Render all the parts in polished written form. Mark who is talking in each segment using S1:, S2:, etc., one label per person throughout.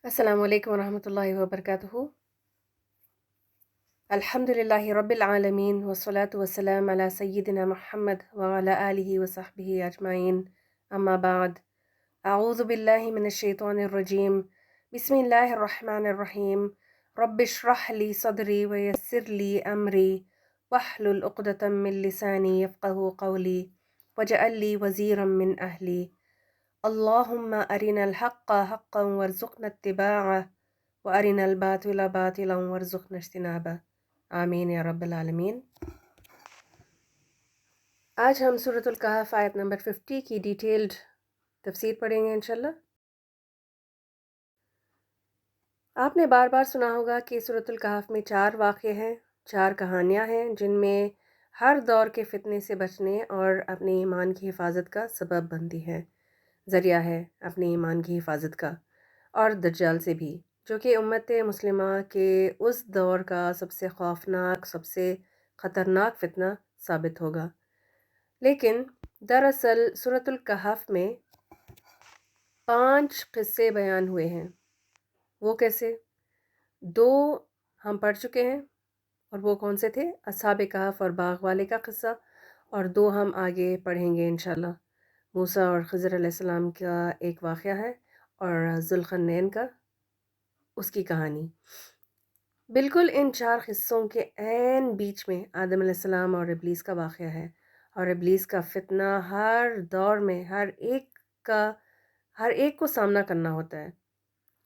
S1: السلام علیکم ورحمۃ اللہ وبرکاتہ۔ الحمد للہ رب العالمین والصلاة والسلام علی سیدنا محمد وعلی آلہ وصحبہ اجمعین، اما بعد۔ اعوذ باللہ من الشیطان الرجیم، بسم اللہ الرحمن الرحیم۔ رب اشرح لی صدری ویسر لی امری واحلل عقدۃ من لسانی یفقہوا قولی واجعل لی وزیرا من اہلی۔ اللہم ارنا الحق حقا وارزقنا اتباعہ وارنا الباطل باطلا وارزقنا اجتنابہ، آمین یا رب العالمین۔ آج ہم سورۃ الکہف آیت نمبر 50 کی ڈیٹیلڈ تفسیر پڑھیں گے انشاءاللہ۔ آپ نے بار بار سنا ہوگا کہ سورۃ الکہف میں 4 واقعے ہیں، 4 کہانیاں ہیں جن میں ہر دور کے فتنے سے بچنے اور اپنے ایمان کی حفاظت کا سبب بنتی ہیں، ذریعہ ہے اپنے ایمان کی حفاظت کا، اور دجال سے بھی، جو کہ امت مسلمہ کے اس دور کا سب سے خوفناک، سب سے خطرناک فتنہ ثابت ہوگا۔ لیکن دراصل سورۃ الکہف میں 5 قصے بیان ہوئے ہیں۔ وہ کیسے؟ 2 ہم پڑھ چکے ہیں، اور وہ کون سے تھے؟ اصحاب کہف اور باغ والے کا قصہ، اور 2 ہم آگے پڑھیں گے انشاءاللہ۔ موسیٰ اور خضر علیہ السلام کا ایک واقعہ ہے، اور ذوالقرنین کا اس کی کہانی۔ بالکل ان 4 قصوں کے عین بیچ میں آدم علیہ السلام اور ابلیس کا واقعہ ہے، اور ابلیس کا فتنہ ہر دور میں ہر ایک کو سامنا کرنا ہوتا ہے۔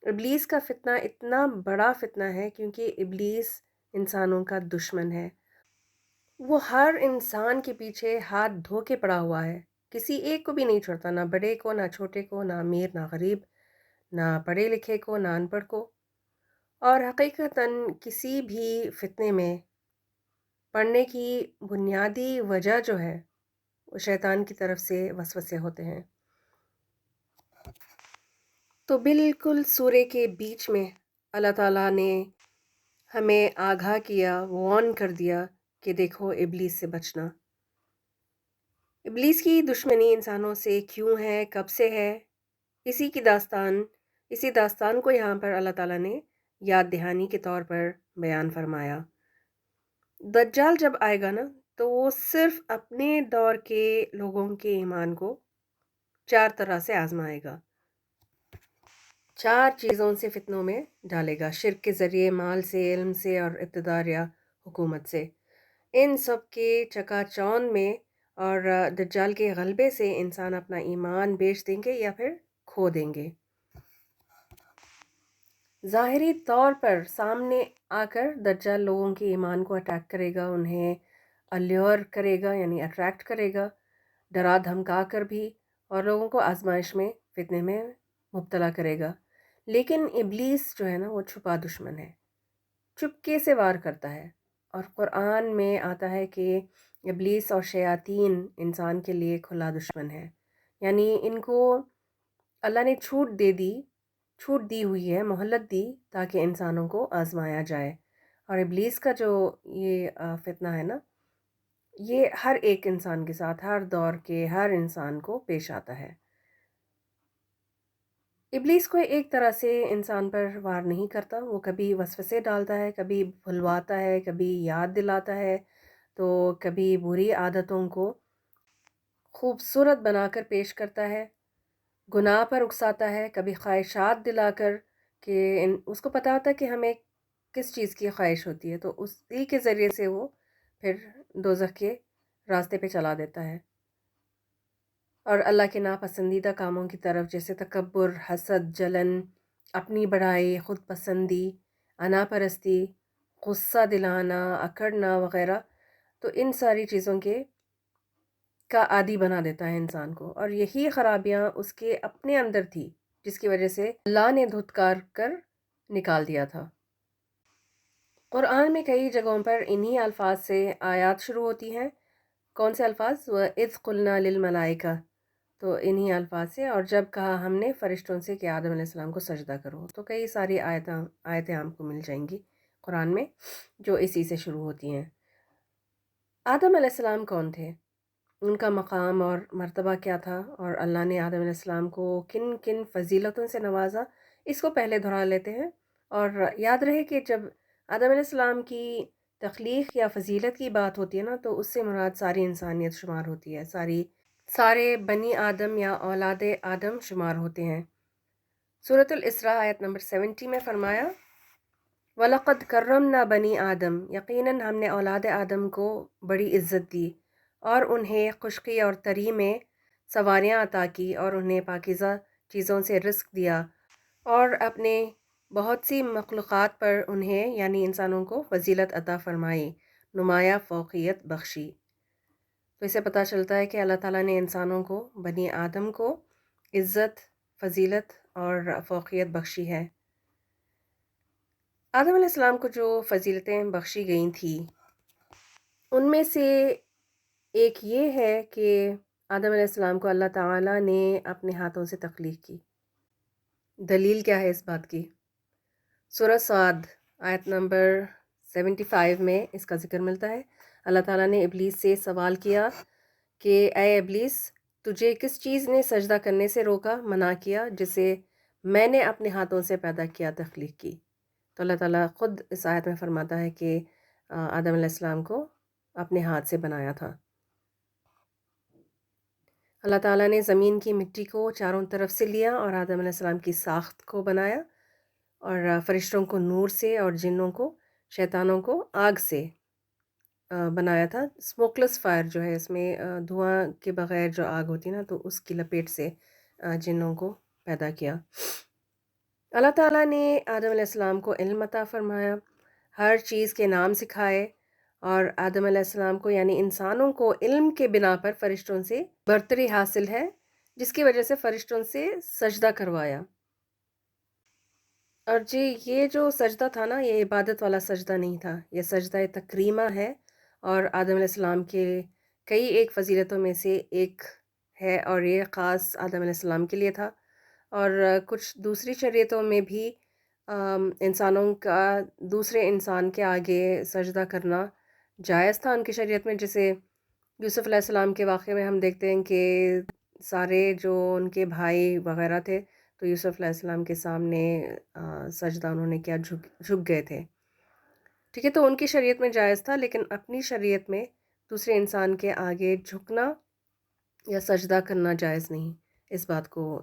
S1: ابلیس کا فتنہ اتنا بڑا فتنہ ہے کیونکہ ابلیس انسانوں کا دشمن ہے۔ وہ ہر انسان کے پیچھے ہاتھ دھو کے پڑا ہوا ہے، کسی ایک کو بھی نہیں چھوڑتا، نہ بڑے کو، نہ چھوٹے کو، نہ امیر نہ غریب، نہ پڑھے لکھے کو، نہ ان پڑھ کو۔ اور حقیقتاً کسی بھی فتنے میں پڑنے کی بنیادی وجہ جو ہے وہ شیطان کی طرف سے وسوسے ہوتے ہیں۔ تو بالکل سورے کے بیچ میں اللہ تعالیٰ نے ہمیں آگاہ کیا، وارن کر دیا کہ دیکھو ابلیس سے بچنا۔ ابلیس کی دشمنی انسانوں سے کیوں ہے، کب سے ہے، اسی داستان کو یہاں پر اللہ تعالیٰ نے یاد دہانی کے طور پر بیان فرمایا۔ دجال جب آئے گا نا تو وہ صرف اپنے دور کے لوگوں کے ایمان کو 4 طرح سے آزمائے گا، 4 چیزوں سے فتنوں میں ڈالے گا: شرک کے ذریعے، مال سے، علم سے، اور اقتدار یا حکومت سے۔ ان سب کے چکا چوند میں اور دجال کے غلبے سے انسان اپنا ایمان بیچ دیں گے یا پھر کھو دیں گے۔ ظاہری طور پر سامنے آ کر دجال لوگوں کے ایمان کو اٹیک کرے گا، انہیں الیور کرے گا یعنی اٹریکٹ کرے گا، ڈرا دھمکا کر بھی، اور لوگوں کو آزمائش میں، فتنے میں مبتلا کرے گا۔ لیکن ابلیس جو ہے نا وہ چھپا دشمن ہے، چپکے سے وار کرتا ہے، اور قرآن میں آتا ہے کہ ابلیس اور شیاطین انسان کے لیے کھلا دشمن ہے، یعنی ان کو اللہ نے چھوٹ دی ہوئی ہے، مہلت دی تاکہ انسانوں کو آزمایا جائے۔ اور ابلیس کا جو یہ فتنہ ہے نا، یہ ہر ایک انسان کے ساتھ، ہر دور کے ہر انسان کو پیش آتا ہے۔ ابلیس کو ایک طرح سے انسان پر وار نہیں کرتا، وہ کبھی وسوسے ڈالتا ہے، کبھی بھلواتا ہے، کبھی یاد دلاتا ہے، تو کبھی بری عادتوں کو خوبصورت بنا کر پیش کرتا ہے، گناہ پر اکساتا ہے، کبھی خواہشات دلا کر کہ اس کو پتہ ہوتا ہے کہ ہمیں کس چیز کی خواہش ہوتی ہے، تو اسی کے ذریعے سے وہ پھر دوزخ کے راستے پہ چلا دیتا ہے، اور اللہ کے ناپسندیدہ کاموں کی طرف، جیسے تکبر، حسد، جلن، اپنی بڑائی، خود پسندی، انا پرستی، غصہ دلانا، اکڑنا وغیرہ، تو ان ساری چیزوں کا عادی بنا دیتا ہے انسان کو، اور یہی خرابیاں اس کے اپنے اندر تھی جس کی وجہ سے اللہ نے دھتکار کر نکال دیا تھا۔ قرآن میں کئی جگہوں پر انہی الفاظ سے آیات شروع ہوتی ہیں۔ کون سے الفاظ؟ وَإِذْ قُلْنَا لِلْمَلَائِكَةِ، تو انہی الفاظ سے، اور جب کہا ہم نے فرشتوں سے کہ آدم علیہ السلام کو سجدہ کرو، تو کئی ساری آیتیں آپ کو مل جائیں گی قرآن میں جو اسی سے شروع ہوتی ہیں۔ آدم علیہ السلام کون تھے؟ ان کا مقام اور مرتبہ کیا تھا، اور اللہ نے آدم علیہ السلام کو کن کن فضیلتوں سے نوازا، اس کو پہلے دہرا لیتے ہیں، اور یاد رہے کہ جب آدم علیہ السلام کی تخلیق یا فضیلت کی بات ہوتی ہے نا، تو اس سے مراد ساری انسانیت شمار ہوتی ہے، سارے بنی آدم یا اولاد آدم شمار ہوتے ہیں۔ سورۃ الاسراء آیت نمبر 70 میں فرمایا، وَلَقَدْ كَرَّمْنَا بَنِي آدم، یقیناً ہم نے اولاد آدم کو بڑی عزت دی اور انہیں خشکی اور تری میں سواریاں عطا کی، اور انہیں پاکیزہ چیزوں سے رزق دیا، اور اپنے بہت سی مخلوقات پر انہیں یعنی انسانوں کو فضیلت عطا فرمائی، نمایاں فوقیت بخشی۔ تو اسے پتہ چلتا ہے کہ اللہ تعالیٰ نے انسانوں کو، بنی آدم کو عزت، فضیلت اور فوقیت بخشی ہے۔ آدم علیہ السلام کو جو فضیلتیں بخشی گئی تھیں، ان میں سے ایک یہ ہے کہ آدم علیہ السلام کو اللہ تعالیٰ نے اپنے ہاتھوں سے تخلیق کی۔ دلیل کیا ہے اس بات کی؟ سورہ صاد آیت نمبر 75 میں اس کا ذکر ملتا ہے۔ اللہ تعالیٰ نے ابلیس سے سوال کیا کہ اے ابلیس، تجھے کس چیز نے سجدہ کرنے سے روکا، منع کیا، جسے میں نے اپنے ہاتھوں سے پیدا کیا، تخلیق کی؟ تو اللہ تعالیٰ خود اس آیت میں فرماتا ہے کہ آدم علیہ السلام کو اپنے ہاتھ سے بنایا تھا۔ اللہ تعالیٰ نے زمین کی مٹی کو چاروں طرف سے لیا اور آدم علیہ السلام کی ساخت کو بنایا، اور فرشتوں کو نور سے اور جنوں کو، شیطانوں کو آگ سے بنایا تھا۔ اسموکلس فائر جو ہے، اس میں دھواں کے بغیر جو آگ ہوتی ہے نا، تو اس کی لپیٹ سے جنوں کو پیدا کیا۔ اللہ تعالیٰ نے آدم علیہ السلام کو علم عطا فرمایا، ہر چیز کے نام سکھائے، اور آدم علیہ السلام کو یعنی انسانوں کو علم کے بنا پر فرشتوں سے برتری حاصل ہے، جس کی وجہ سے فرشتوں سے سجدہ کروایا۔ اور جی، یہ جو سجدہ تھا نا، یہ عبادت والا سجدہ نہیں تھا، یہ سجدہ تکریمہ ہے، اور آدم علیہ السلام کے کئی ایک فضیلتوں میں سے ایک ہے، اور یہ خاص آدم علیہ السلام کے لیے تھا۔ اور کچھ دوسری شریعتوں میں بھی انسانوں کا دوسرے انسان کے آگے سجدہ کرنا جائز تھا ان کی شریعت میں، جیسے یوسف علیہ السلام کے واقعے میں ہم دیکھتے ہیں کہ سارے جو ان کے بھائی وغیرہ تھے، تو یوسف علیہ السلام کے سامنے سجدہ انہوں نے کیا، جھک گئے تھے۔ ٹھیک ہے، تو ان کی شریعت میں جائز تھا، لیکن اپنی شریعت میں دوسرے انسان کے آگے جھکنا یا سجدہ کرنا جائز نہیں، اس بات کو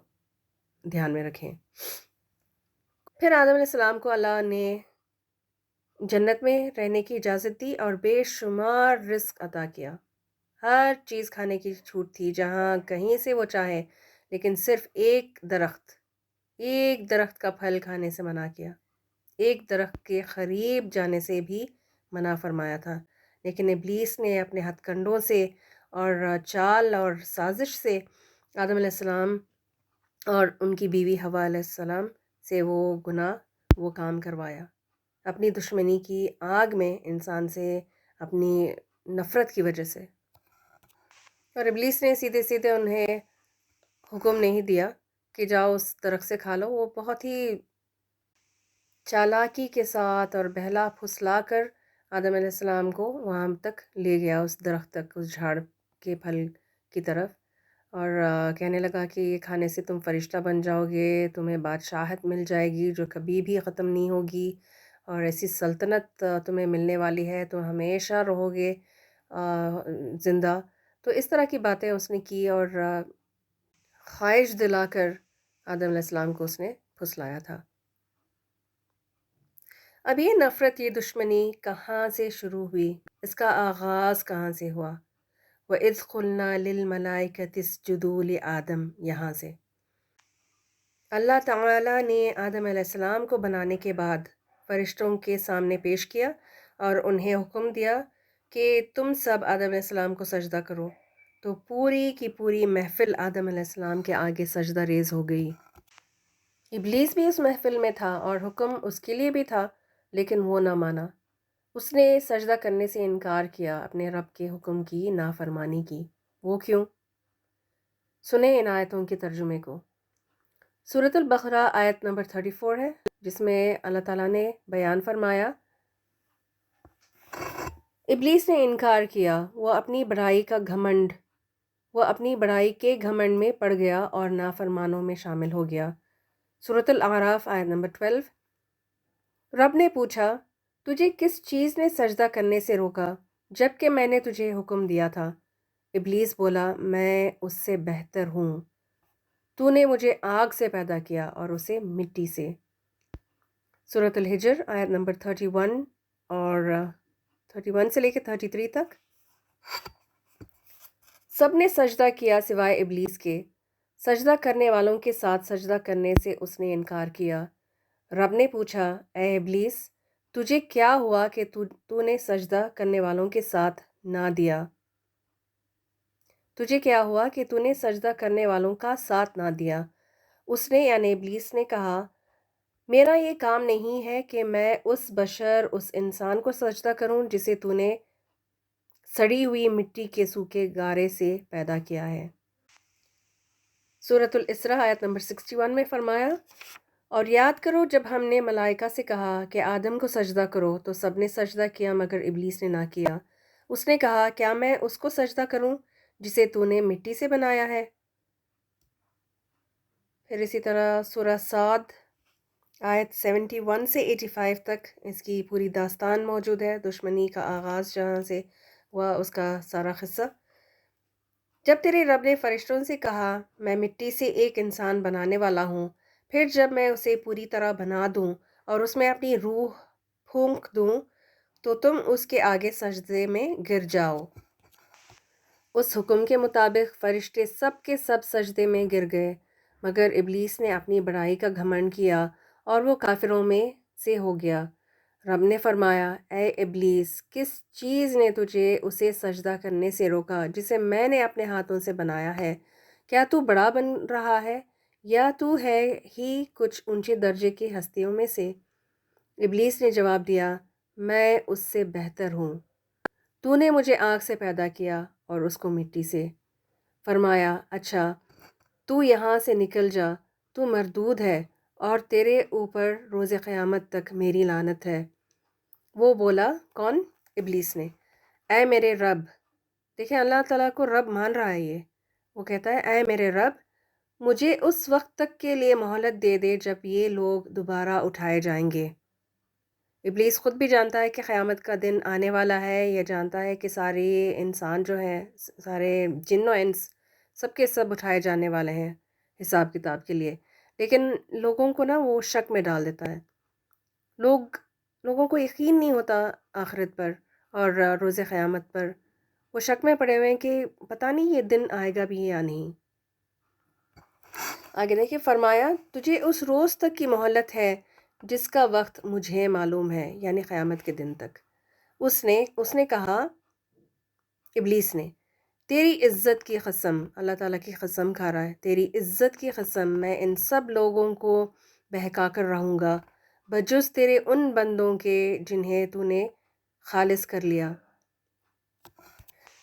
S1: دھیان میں رکھیں۔ پھر آدم علیہ السلام کو اللہ نے جنت میں رہنے کی اجازت دی اور بے شمار رزق عطا کیا، ہر چیز کھانے کی چھوٹ تھی جہاں کہیں سے وہ چاہے، لیکن صرف ایک درخت کا پھل کھانے سے منع کیا، ایک درخت کے قریب جانے سے بھی منع فرمایا تھا۔ لیکن ابلیس نے اپنے ہتھ کنڈوں سے اور چال اور سازش سے آدم علیہ السلام اور ان کی بیوی حوا علیہ السلام سے وہ کام کروایا، اپنی دشمنی کی آگ میں انسان سے، اپنی نفرت کی وجہ سے۔ اور ابلیس نے سیدھے سیدھے انہیں حکم نہیں دیا کہ جاؤ اس درخت سے کھا لو، وہ بہت ہی چالاکی کے ساتھ اور بہلا پھسلا کر آدم علیہ السلام کو وہاں تک لے گیا، اس درخت تک، اس جھاڑ کے پھل کی طرف، اور کہنے لگا کہ یہ کھانے سے تم فرشتہ بن جاؤ گے، تمہیں بادشاہت مل جائے گی جو کبھی بھی ختم نہیں ہوگی، اور ایسی سلطنت تمہیں ملنے والی ہے، تم ہمیشہ رہو گے زندہ۔ تو اس طرح کی باتیں اس نے کی، اور خواہش دلا کر آدم علیہ السلام کو اس نے پھسلایا تھا۔ اب یہ نفرت، یہ دشمنی کہاں سے شروع ہوئی، اس کا آغاز کہاں سے ہوا؟ وَإِذْ قُلْنَا لِلْمَلَائِكَةِ اسْجُدُوا لِآدَمَ، یہاں سے اللہ تعالیٰ نے آدم علیہ السلام کو بنانے کے بعد فرشتوں کے سامنے پیش کیا اور انہیں حکم دیا کہ تم سب آدم علیہ السلام کو سجدہ کرو، تو پوری کی پوری محفل آدم علیہ السلام کے آگے سجدہ ریز ہو گئی۔ ابلیس بھی اس محفل میں تھا اور حکم اس کے لیے بھی تھا، لیکن وہ نہ مانا، اس نے سجدہ کرنے سے انکار کیا، اپنے رب کے حکم کی نافرمانی کی۔ وہ کیوں؟ سنیں ان آیتوں کے ترجمے کو۔ سورۃ البقرہ آیت نمبر 34 ہے، جس میں اللہ تعالیٰ نے بیان فرمایا، ابلیس نے انکار کیا، وہ اپنی بڑائی کے گھمنڈ میں پڑ گیا اور نافرمانوں میں شامل ہو گیا۔ سورۃ الاعراف آیت نمبر 12۔ رب نے پوچھا، تجھے کس چیز نے سجدہ کرنے سے روکا جب کہ میں نے تجھے حکم دیا تھا؟ ابلیس بولا، میں اس سے بہتر ہوں، تو نے مجھے آگ سے پیدا کیا اور اسے مٹی سے۔ سورۃ الحجر آیت نمبر 31 اور 31 سے لے کے 33 تک۔ سب نے سجدہ کیا سوائے ابلیس کے، سجدہ کرنے والوں کے ساتھ سجدہ کرنے سے اس نے انکار کیا۔ رب نے پوچھا، اے ابلیس، تجھے کیا ہوا کہ تو نے سجدہ کرنے والوں کے ساتھ نہ دیا؟ تجھے کیا ہوا کہ تو نے سجدہ کرنے والوں کا ساتھ نہ دیا؟ اس نے یعنی ابلیس نے کہا، میرا یہ کام نہیں ہے کہ میں اس بشر، اس انسان کو سجدہ کروں جسے تو نے سڑی ہوئی مٹی کے سوکھے گارے سے پیدا کیا ہے۔ سورۃ الاسراء آیت نمبر 61 میں فرمایا، اور یاد کرو جب ہم نے ملائکہ سے کہا کہ آدم کو سجدہ کرو تو سب نے سجدہ کیا مگر ابلیس نے نہ کیا۔ اس نے کہا، کیا میں اس کو سجدہ کروں جسے تو نے مٹی سے بنایا ہے؟ پھر اسی طرح سورہ صاد آیت 71 سے 85 تک اس کی پوری داستان موجود ہے، دشمنی کا آغاز جہاں سے ہوا اس کا سارا قصہ۔ جب تیرے رب نے فرشتوں سے کہا، میں مٹی سے ایک انسان بنانے والا ہوں، پھر جب میں اسے پوری طرح بنا دوں اور اس میں اپنی روح پھونک دوں تو تم اس کے آگے سجدے میں گر جاؤ۔ اس حکم کے مطابق فرشتے سب کے سب سجدے میں گر گئے مگر ابلیس نے اپنی بڑائی کا گھمنڈ کیا اور وہ کافروں میں سے ہو گیا۔ رب نے فرمایا، اے ابلیس، کس چیز نے تجھے اسے سجدہ کرنے سے روکا جسے میں نے اپنے ہاتھوں سے بنایا ہے؟ کیا تو بڑا بن رہا ہے یا تو ہے ہی کچھ اونچے درجے کی ہستیوں میں سے؟ ابلیس نے جواب دیا، میں اس سے بہتر ہوں، تو نے مجھے آگ سے پیدا کیا اور اس کو مٹی سے۔ فرمایا، اچھا تو یہاں سے نکل جا، تو مردود ہے اور تیرے اوپر روز قیامت تک میری لعنت ہے۔ وہ بولا، کون؟ ابلیس نے، اے میرے رب، دیکھیں اللہ تعالیٰ کو رب مان رہا ہے یہ، وہ کہتا ہے، اے میرے رب، مجھے اس وقت تک کے لیے مہلت دے دے جب یہ لوگ دوبارہ اٹھائے جائیں گے۔ ابلیس خود بھی جانتا ہے کہ قیامت کا دن آنے والا ہے، یہ جانتا ہے کہ سارے انسان جو ہیں، سارے جن و انس، سب کے سب اٹھائے جانے والے ہیں حساب کتاب کے لیے، لیکن لوگوں کو نا وہ شک میں ڈال دیتا ہے۔ لوگوں کو یقین نہیں ہوتا آخرت پر اور روز قیامت پر، وہ شک میں پڑے ہوئے ہیں کہ پتہ نہیں یہ دن آئے گا بھی یا نہیں۔ آگے دیکھیں، فرمایا، تجھے اس روز تک کی مہلت ہے جس کا وقت مجھے معلوم ہے، یعنی قیامت کے دن تک۔ اس نے کہا، ابلیس نے، تیری عزت کی قسم، اللہ تعالیٰ کی قسم کھا رہا ہے، تیری عزت کی قسم، میں ان سب لوگوں کو بہکا کر رہوں گا بجز تیرے ان بندوں کے جنہیں تو نے خالص کر لیا۔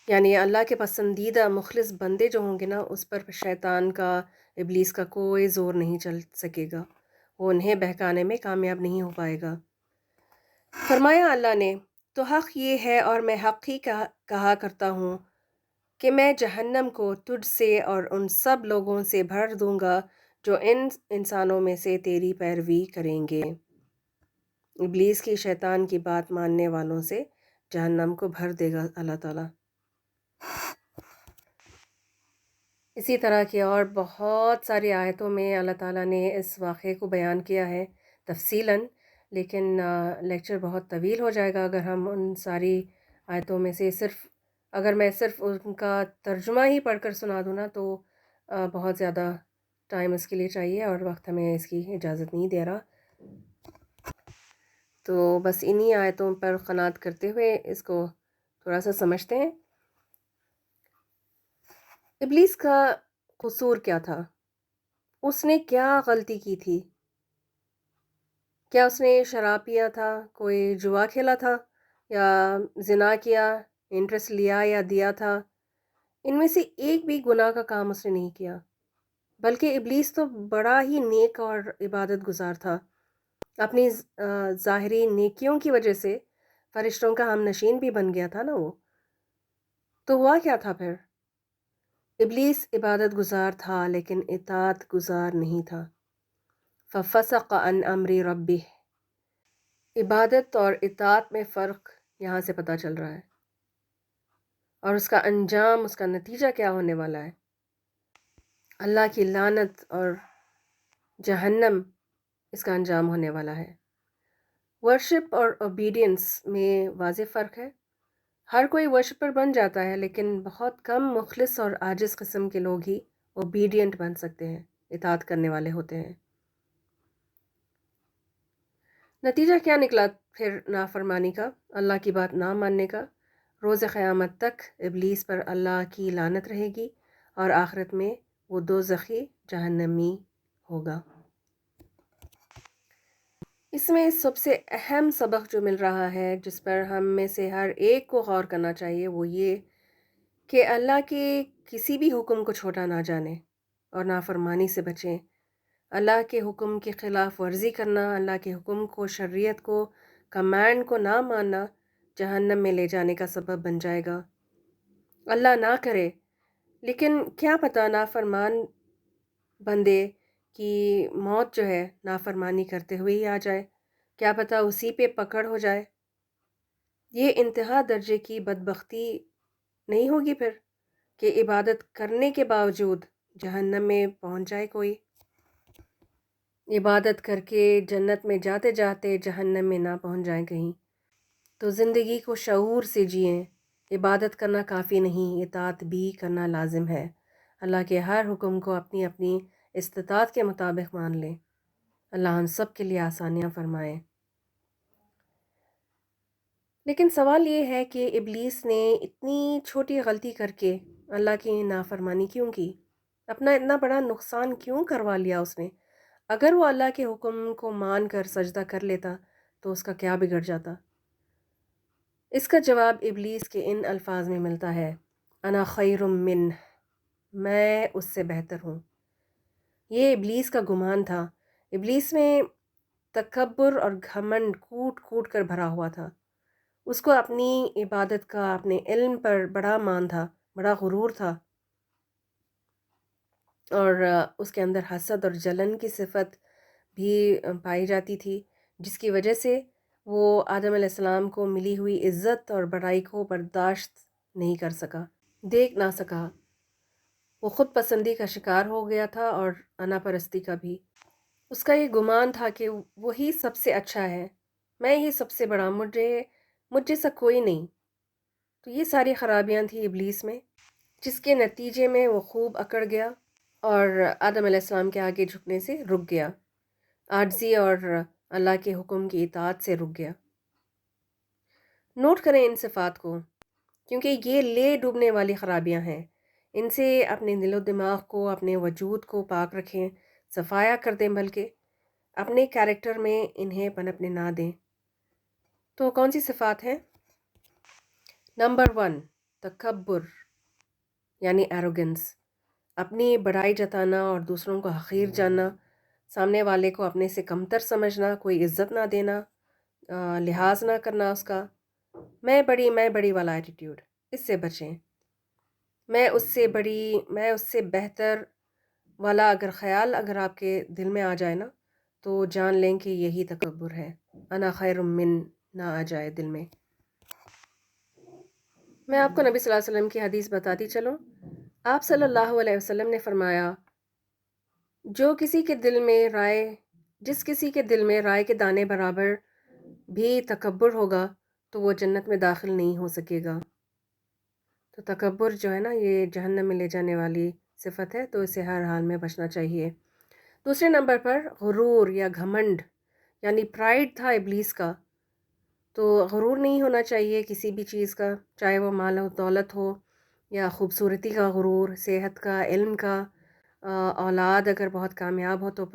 S1: یعنی اللہ کے پسندیدہ مخلص بندے جو ہوں گے نا، اس پر شیطان کا، ابلیس کا کوئی زور نہیں چل سکے گا، وہ انہیں بہکانے میں کامیاب نہیں ہو پائے گا۔ فرمایا اللہ نے، تو حق یہ ہے اور میں حق ہی کہا کرتا ہوں کہ میں جہنم کو تجھ سے اور ان سب لوگوں سے بھر دوں گا جو ان انسانوں میں سے تیری پیروی کریں گے۔ ابلیس کی، شیطان کی بات ماننے والوں سے جہنم کو بھر دے گا اللہ تعالیٰ۔ اسی طرح کی اور بہت ساری آیتوں میں اللہ تعالیٰ نے اس واقعے کو بیان کیا ہے تفصیلاً، لیکن لیکچر بہت طویل ہو جائے گا اگر ہم ان ساری آیتوں میں سے اگر میں صرف ان کا ترجمہ ہی پڑھ کر سنا دوں نا تو بہت زیادہ ٹائم اس کے لیے چاہیے اور وقت ہمیں اس کی اجازت نہیں دے رہا، تو بس انہی آیتوں پر قناعت کرتے ہوئے اس کو تھوڑا سا سمجھتے ہیں۔ ابلیس کا قصور کیا تھا؟ اس نے کیا غلطی کی تھی؟ کیا اس نے شراب پیا تھا، کوئی جوا کھیلا تھا، یا زنا کیا، انٹرسٹ لیا یا دیا تھا؟ ان میں سے ایک بھی گناہ کا کام اس نے نہیں کیا، بلکہ ابلیس تو بڑا ہی نیک اور عبادت گزار تھا، اپنی ظاہری نیکیوں کی وجہ سے فرشتوں کا ہم نشین بھی بن گیا تھا نا وہ۔ تو ہوا کیا تھا پھر؟ ابلیس عبادت گزار تھا لیکن اطاعت گزار نہیں تھا۔ ففسق عن امر ربہ. عبادت اور اطاعت میں فرق یہاں سے پتہ چل رہا ہے، اور اس کا انجام، اس کا نتیجہ کیا ہونے والا ہے؟ اللہ کی لعنت اور جہنم اس کا انجام ہونے والا ہے. ورشپ اور اوبیڈینس میں واضح فرق ہے. ہر کوئی ورشپر بن جاتا ہے، لیکن بہت کم مخلص اور عاجز قسم کے لوگ ہی اوبیڈینٹ بن سکتے ہیں، اطاعت کرنے والے ہوتے ہیں. نتیجہ کیا نکلا پھر نافرمانی کا، اللہ کی بات نہ ماننے کا؟ روز قیامت تک ابلیس پر اللہ کی لعنت رہے گی، اور آخرت میں وہ دوزخی جہنمی ہوگا. اس میں سب سے اہم سبق جو مل رہا ہے، جس پر ہم میں سے ہر ایک کو غور کرنا چاہیے، وہ یہ کہ اللہ کے کسی بھی حکم کو چھوٹا نہ جانیں اور نافرمانی سے بچیں. اللہ کے حکم کی خلاف ورزی کرنا، اللہ کے حکم کو، شریعت کو، کمانڈ کو نہ ماننا جہنم میں لے جانے کا سبب بن جائے گا. اللہ نہ کرے، لیکن کیا پتہ نافرمان بندے کی موت جو ہے نافرمانی کرتے ہوئے ہی آ جائے، کیا پتہ اسی پہ پکڑ ہو جائے. یہ انتہا درجے کی بدبختی نہیں ہوگی پھر کہ عبادت کرنے کے باوجود جہنم میں پہنچ جائے کوئی؟ عبادت کر کے جنت میں جاتے جاتے جہنم میں نہ پہنچ جائیں کہیں. تو زندگی کو شعور سے جئیں. عبادت کرنا کافی نہیں، اطاعت بھی کرنا لازم ہے. اللہ کے ہر حکم کو اپنی اپنی استطاعت کے مطابق مان لیں. اللہ ہم سب کے لیے آسانیاں فرمائے. لیکن سوال یہ ہے کہ ابلیس نے اتنی چھوٹی غلطی کر کے اللہ کی نافرمانی کیوں کی؟ اپنا اتنا بڑا نقصان کیوں کروا لیا اس نے؟ اگر وہ اللہ کے حکم کو مان کر سجدہ کر لیتا تو اس کا کیا بگڑ جاتا؟ اس کا جواب ابلیس کے ان الفاظ میں ملتا ہے: انا خیر منہ، میں اس سے بہتر ہوں. یہ ابلیس کا گمان تھا. ابلیس میں تکبر اور گھمنڈ کوٹ کوٹ کر بھرا ہوا تھا. اس کو اپنی عبادت کا، اپنے علم پر بڑا مان تھا، بڑا غرور تھا، اور اس کے اندر حسد اور جلن کی صفت بھی پائی جاتی تھی، جس کی وجہ سے وہ آدم علیہ السلام کو ملی ہوئی عزت اور بڑائی کو برداشت نہیں کر سکا، دیکھ نہ سکا. وہ خود پسندی کا شکار ہو گیا تھا، اور انا پرستی کا بھی. اس کا یہ گمان تھا کہ وہی سب سے اچھا ہے، میں ہی سب سے بڑا، مجھ جیسا کوئی نہیں. تو یہ ساری خرابیاں تھیں ابلیس میں، جس کے نتیجے میں وہ خوب اکڑ گیا اور آدم علیہ السلام کے آگے جھکنے سے رک گیا، عاجزی اور اللہ کے حکم کی اطاعت سے رک گیا. نوٹ کریں ان صفات کو، کیونکہ یہ لے ڈوبنے والی خرابیاں ہیں. ان سے اپنے دل و دماغ کو، اپنے وجود کو پاک رکھیں، صفایا کر دیں، بلکہ اپنے کیریکٹر میں انہیں پنپنے نہ دیں. تو کون سی صفات ہیں؟ نمبر 1، تکبر یعنی ایروگنس، اپنی بڑائی جتانا اور دوسروں کو حقیر جاننا، سامنے والے کو اپنے سے کمتر سمجھنا، کوئی عزت نہ دینا، لحاظ نہ کرنا اس کا. میں بڑی والا ایٹیٹیوڈ، اس سے بچیں. میں اس سے بڑی، میں اس سے بہتر والا اگر خیال آپ کے دل میں آ جائے نا، تو جان لیں کہ یہی تکبر ہے. انا خیر من نہ آ جائے دل میں. میں آپ کو نبی صلی اللہ علیہ وسلم کی حدیث بتاتی چلوں. آپ صلی اللہ علیہ وسلم نے فرمایا، جس کسی کے دل میں رائے کے دانے برابر بھی تکبر ہوگا تو وہ جنت میں داخل نہیں ہو سکے گا. تو تکبر جو ہے نا، یہ جہنم میں لے جانے والی صفت ہے، تو اسے ہر حال میں بچنا چاہیے. دوسرے نمبر پر غرور یا گھمنڈ یعنی پرائیڈ تھا ابلیس کا. تو غرور نہیں ہونا چاہیے کسی بھی چیز کا، چاہے وہ مال و دولت ہو، یا خوبصورتی کا غرور، صحت کا، علم کا، اولاد اگر بہت کامیاب ہو تو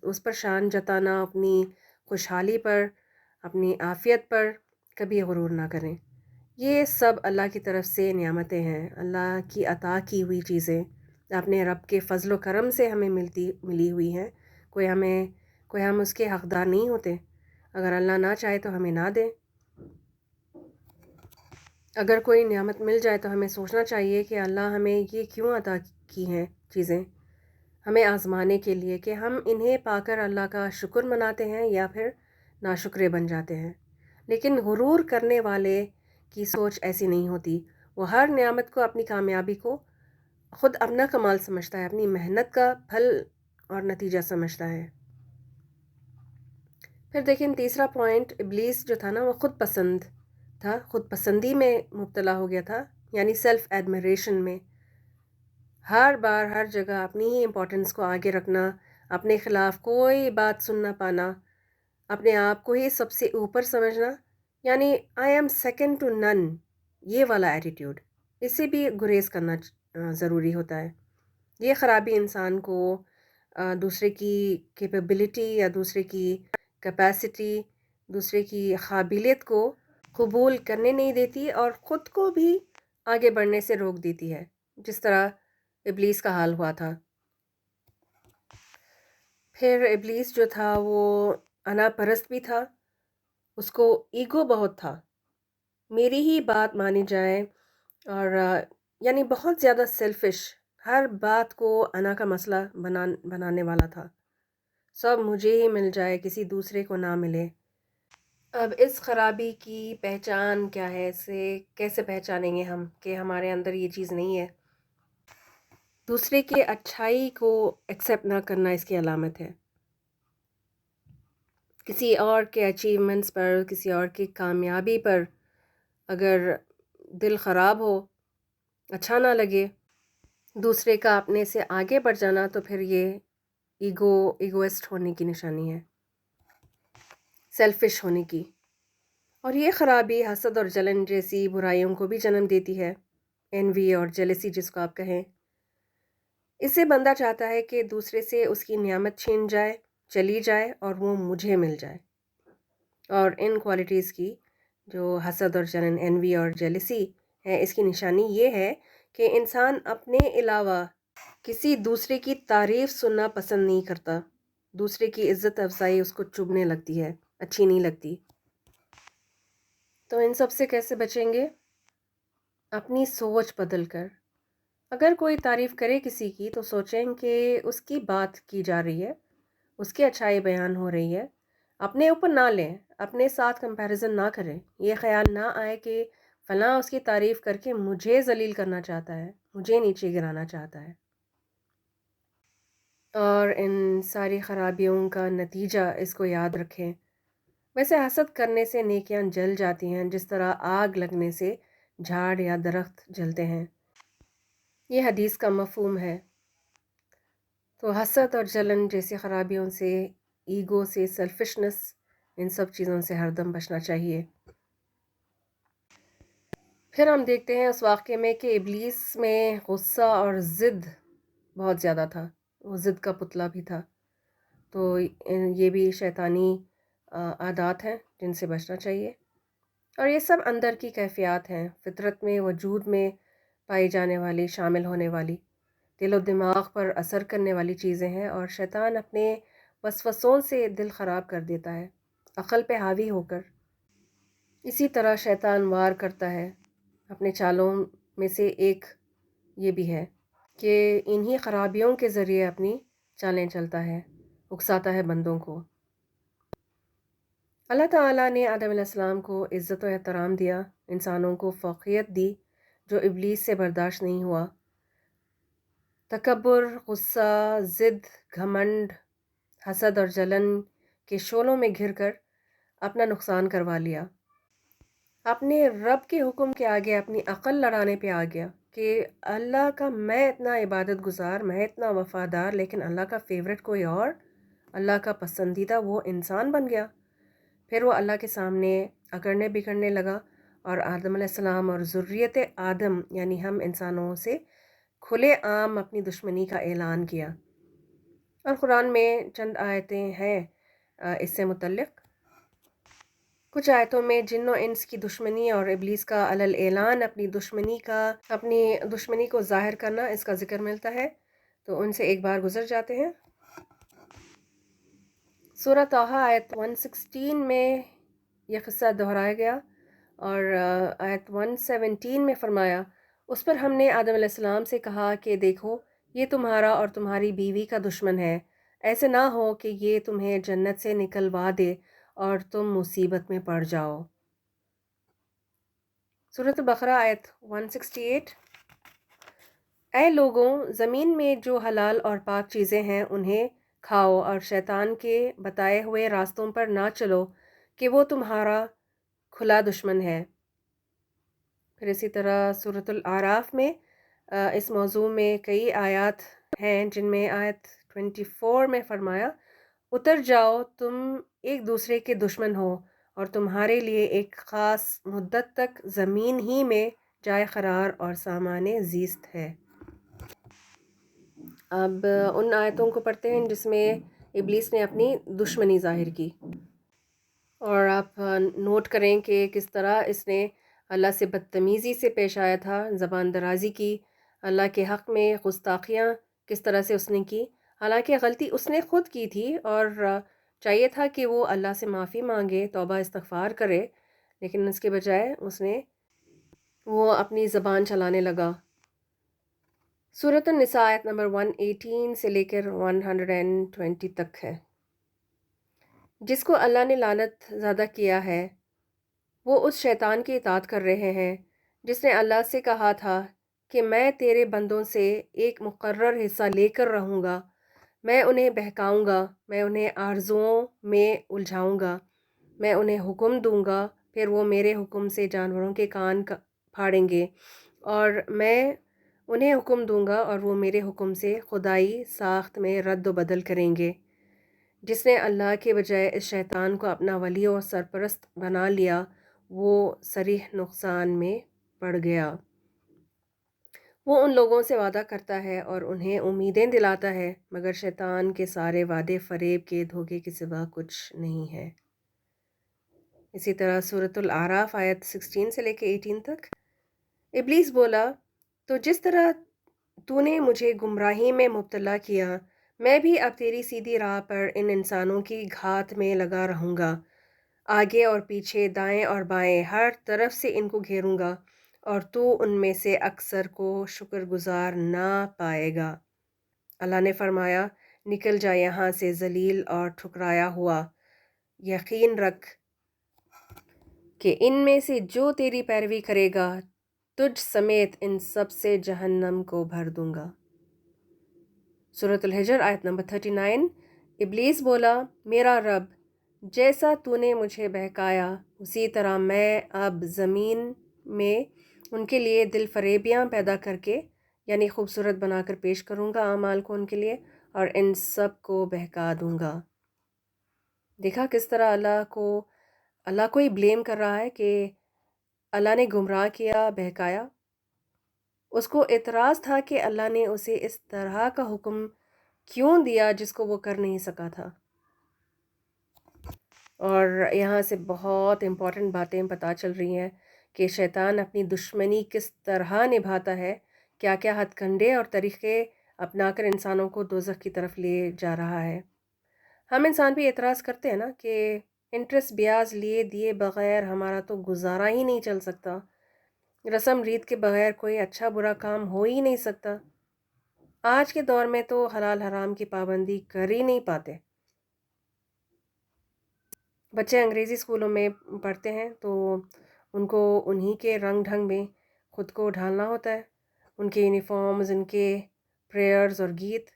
S1: اس پر شان جتانا، اپنی خوشحالی پر، اپنی عافیت پر کبھی غرور نہ کریں. یہ سب اللہ کی طرف سے نعمتیں ہیں، اللہ کی عطا کی ہوئی چیزیں، اپنے رب کے فضل و کرم سے ہمیں ملی ہوئی ہیں. کوئی ہم اس کے حقدار نہیں ہوتے. اگر اللہ نہ چاہے تو ہمیں نہ دے. اگر کوئی نعمت مل جائے تو ہمیں سوچنا چاہیے کہ اللہ ہمیں یہ کیوں عطا کی ہیں چیزیں. ہمیں آزمانے کے لیے کہ ہم انہیں پا کر اللہ کا شکر مناتے ہیں یا پھر ناشکرے بن جاتے ہیں۔ لیکن غرور کرنے والے کی سوچ ایسی نہیں ہوتی، وہ ہر نعمت کو، اپنی کامیابی کو خود اپنا کمال سمجھتا ہے، اپنی محنت کا پھل اور نتیجہ سمجھتا ہے۔ پھر دیکھیں تیسرا پوائنٹ، ابلیس جو تھا نا وہ خود پسند تھا، خود پسندی میں مبتلا ہو گیا تھا، یعنی سیلف ایڈمیریشن میں۔ ہر بار ہر جگہ اپنی ہی امپورٹنس کو آگے رکھنا، اپنے خلاف کوئی بات سن نہ پانا، اپنے آپ کو ہی سب سے اوپر سمجھنا، یعنی آئی ایم سیکنڈ ٹو نن، یہ والا ایٹیٹیوڈ، اس سے بھی گریز کرنا ضروری ہوتا ہے۔ یہ خرابی انسان کو دوسرے کی کیپیبلٹی یا دوسرے کی کیپیسٹی، دوسرے کی قابلیت کو قبول کرنے نہیں دیتی اور خود کو بھی آگے بڑھنے سے روک دیتی ہے، جس طرح ابلیس کا حال ہوا تھا۔ پھر ابلیس جو تھا وہ انا پرست بھی تھا، اس کو ایگو بہت تھا، میری ہی بات مانی جائے، اور یعنی بہت زیادہ سیلفش، ہر بات کو انا کا مسئلہ بنانے والا تھا، سب مجھے ہی مل جائے، کسی دوسرے کو نہ ملے۔ اب اس خرابی کی پہچان کیا ہے؟ اسے کیسے پہچانیں گے ہم کہ ہمارے اندر یہ چیز نہیں ہے؟ دوسرے کی اچھائی کو ایکسیپٹ نہ کرنا اس کی علامت ہے۔ کسی اور کے اچیومنٹس پر، کسی اور کی کامیابی پر اگر دل خراب ہو، اچھا نہ لگے، دوسرے کا اپنے سے آگے بڑھ جانا، تو پھر یہ ایگوئسٹ ہونے کی نشانی ہے، سیلفش ہونے کی۔ اور یہ خرابی حسد اور جلن جیسی برائیوں کو بھی جنم دیتی ہے، انوی اور جیلسی جس کو آپ کہیں۔ اس سے بندہ چاہتا ہے کہ دوسرے سے اس کی نعمت چھین جائے، چلی جائے اور وہ مجھے مل جائے۔ اور ان کوالٹیز کی جو حسد اور جلن، انوی اور جیلسی ہے، اس کی نشانی یہ ہے کہ انسان اپنے علاوہ کسی دوسرے کی تعریف سننا پسند نہیں کرتا، دوسرے کی عزت افزائی اس کو چبھنے لگتی ہے، اچھی نہیں لگتی۔ تو ان سب سے کیسے بچیں گے؟ اپنی سوچ بدل کر۔ اگر کوئی تعریف کرے کسی کی تو سوچیں کہ اس کی بات کی جا رہی ہے، اس کی اچھائی بیان ہو رہی ہے، اپنے اوپر نہ لیں، اپنے ساتھ کمپیریزن نہ کریں، یہ خیال نہ آئے کہ فلاں اس کی تعریف کر کے مجھے ذلیل کرنا چاہتا ہے، مجھے نیچے گرانا چاہتا ہے۔ اور ان ساری خرابیوں کا نتیجہ اس کو یاد رکھیں۔ ویسے حسد کرنے سے نیکیاں جل جاتی ہیں، جس طرح آگ لگنے سے جھاڑ یا درخت جلتے ہیں، یہ حدیث کا مفہوم ہے۔ تو حسد اور جلن جیسی خرابیوں سے، ایگو سے، سیلفشنس، ان سب چیزوں سے ہر دم بچنا چاہیے۔ پھر ہم دیکھتے ہیں اس واقعے میں کہ ابلیس میں غصہ اور ضد بہت زیادہ تھا، وہ ضد کا پتلا بھی تھا۔ تو یہ بھی شیطانی عادات ہیں جن سے بچنا چاہیے، اور یہ سب اندر کی کیفیات ہیں، فطرت میں، وجود میں پائی جانے والی، شامل ہونے والی، دل و دماغ پر اثر کرنے والی چیزیں ہیں، اور شیطان اپنے وسوسوں سے دل خراب کر دیتا ہے، عقل پہ حاوی ہو کر۔ اسی طرح شیطان وار کرتا ہے، اپنے چالوں میں سے ایک یہ بھی ہے کہ انہی خرابیوں کے ذریعے اپنی چالیں چلتا ہے، اکساتا ہے بندوں کو۔ اللہ تعالیٰ نے آدم علیہ السلام کو عزت و احترام دیا، انسانوں کو فوقیت دی، جو ابلیس سے برداشت نہیں ہوا۔ تکبر، غصہ، ضد، گھمنڈ، حسد اور جلن کے شعلوں میں گھر کر اپنا نقصان کروا لیا، اپنے رب کے حکم کے آگے اپنی عقل لڑانے پہ آ گیا کہ اللہ کا میں اتنا عبادت گزار، میں اتنا وفادار، لیکن اللہ کا فیورٹ کوئی اور، اللہ کا پسندیدہ وہ انسان بن گیا۔ پھر وہ اللہ کے سامنے اکڑنے بکڑنے لگا، اور آدم علیہ السلام اور ذریت آدم یعنی ہم انسانوں سے کھلے عام اپنی دشمنی کا اعلان کیا۔ اور قرآن میں چند آیتیں ہیں اس سے متعلق۔ کچھ آیتوں میں جن و انس کی دشمنی اور ابلیس کا علی الاعلان اپنی دشمنی کو ظاہر کرنا، اس کا ذکر ملتا ہے، تو ان سے ایک بار گزر جاتے ہیں۔ سورہ طٰہٰ آیت 116 میں یہ قصہ دہرایا گیا، اور آیت 117 میں فرمایا، اس پر ہم نے آدم علیہ السلام سے کہا کہ دیکھو یہ تمہارا اور تمہاری بیوی کا دشمن ہے، ایسے نہ ہو کہ یہ تمہیں جنت سے نکلوا دے اور تم مصیبت میں پڑ جاؤ۔ سورۃ البقرہ آیت 168۔ اے لوگوں، زمین میں جو حلال اور پاک چیزیں ہیں انہیں کھاؤ اور شیطان کے بتائے ہوئے راستوں پر نہ چلو کہ وہ تمہارا کھلا دشمن ہے۔ پھر اسی طرح سورۃ الاعراف میں اس موضوع میں کئی آیات ہیں، جن میں آیت 24 میں فرمایا، اتر جاؤ، تم ایک دوسرے کے دشمن ہو اور تمہارے لیے ایک خاص مدت تک زمین ہی میں جائے قرار اور سامان زیست ہے۔ اب ان آیتوں کو پڑھتے ہیں جس میں ابلیس نے اپنی دشمنی ظاہر کی، اور آپ نوٹ کریں کہ کس طرح اس نے اللہ سے بدتمیزی سے پیش آیا تھا، زبان درازی کی، اللہ کے حق میں گستاخیاں کس طرح سے اس نے کی، حالانکہ غلطی اس نے خود کی تھی اور چاہیے تھا کہ وہ اللہ سے معافی مانگے، توبہ استغفار کرے، لیکن اس کے بجائے وہ اپنی زبان چلانے لگا۔ سورۃ النساء آیت نمبر 118 سے لے کر 120 تک ہے۔ جس کو اللہ نے لعنت زدہ کیا ہے وہ اس شیطان کی اطاعت کر رہے ہیں جس نے اللہ سے کہا تھا کہ میں تیرے بندوں سے ایک مقرر حصہ لے کر رہوں گا، میں انہیں بہکاؤں گا، میں انہیں آرزوؤں میں الجھاؤں گا، میں انہیں حکم دوں گا، پھر وہ میرے حکم سے جانوروں کے کان پھاڑیں گے، اور میں انہیں حکم دوں گا اور وہ میرے حکم سے خدائی ساخت میں رد و بدل کریں گے۔ جس نے اللہ کے بجائے اس شیطان کو اپنا ولی اور سرپرست بنا لیا وہ صریح نقصان میں پڑ گیا۔ وہ ان لوگوں سے وعدہ کرتا ہے اور انہیں امیدیں دلاتا ہے، مگر شیطان کے سارے وعدے فریب کے دھوکے کے سوا کچھ نہیں ہے۔ اسی طرح سورۃ الاعراف آیت 16 سے لے کے 18 تک۔ ابلیس بولا، تو جس طرح تو نے مجھے گمراہی میں مبتلا کیا، میں بھی اب تیری سیدھی راہ پر ان انسانوں کی گھات میں لگا رہوں گا، آگے اور پیچھے، دائیں اور بائیں، ہر طرف سے ان کو گھیروں گا، اور تو ان میں سے اکثر کو شکر گزار نہ پائے گا۔ اللہ نے فرمایا، نکل جا یہاں سے ذلیل اور ٹھکرایا ہوا، یقین رکھ کہ ان میں سے جو تیری پیروی کرے گا تجھ سمیت ان سب سے جہنم کو بھر دوں گا۔ سورۃ الحجر آیت نمبر 39۔ ابلیس بولا، میرا رب، جیسا تو نے مجھے بہکایا اسی طرح میں اب زمین میں ان کے لیے دل فریبیاں پیدا کر کے، یعنی خوبصورت بنا کر پیش کروں گا اعمال کو ان کے لیے، اور ان سب کو بہکا دوں گا۔ دیکھا کس طرح اللہ کو ہی بلیم کر رہا ہے کہ اللہ نے گمراہ کیا، بہکایا۔ اس کو اعتراض تھا کہ اللہ نے اسے اس طرح کا حکم کیوں دیا جس کو وہ کر نہیں سکا تھا۔ اور یہاں سے بہت امپورٹنٹ باتیں پتہ چل رہی ہیں کہ شیطان اپنی دشمنی کس طرح نبھاتا ہے، کیا کیا ہتھ کنڈے اور طریقے اپنا کر انسانوں کو دوزخ کی طرف لے جا رہا ہے۔ ہم انسان بھی اعتراض کرتے ہیں نا کہ انٹرسٹ بیاز لیے دیے بغیر ہمارا تو گزارا ہی نہیں چل سکتا، رسم ریت کے بغیر کوئی اچھا برا کام ہو ہی نہیں سکتا۔ آج کے دور میں تو حلال حرام کی پابندی کر ہی نہیں پاتے۔ بچے انگریزی اسکولوں میں پڑھتے ہیں تو ان کو انہی کے رنگ ڈھنگ میں خود کو ڈھالنا ہوتا ہے، ان کے یونیفارمز، ان کے پریئرز اور گیت،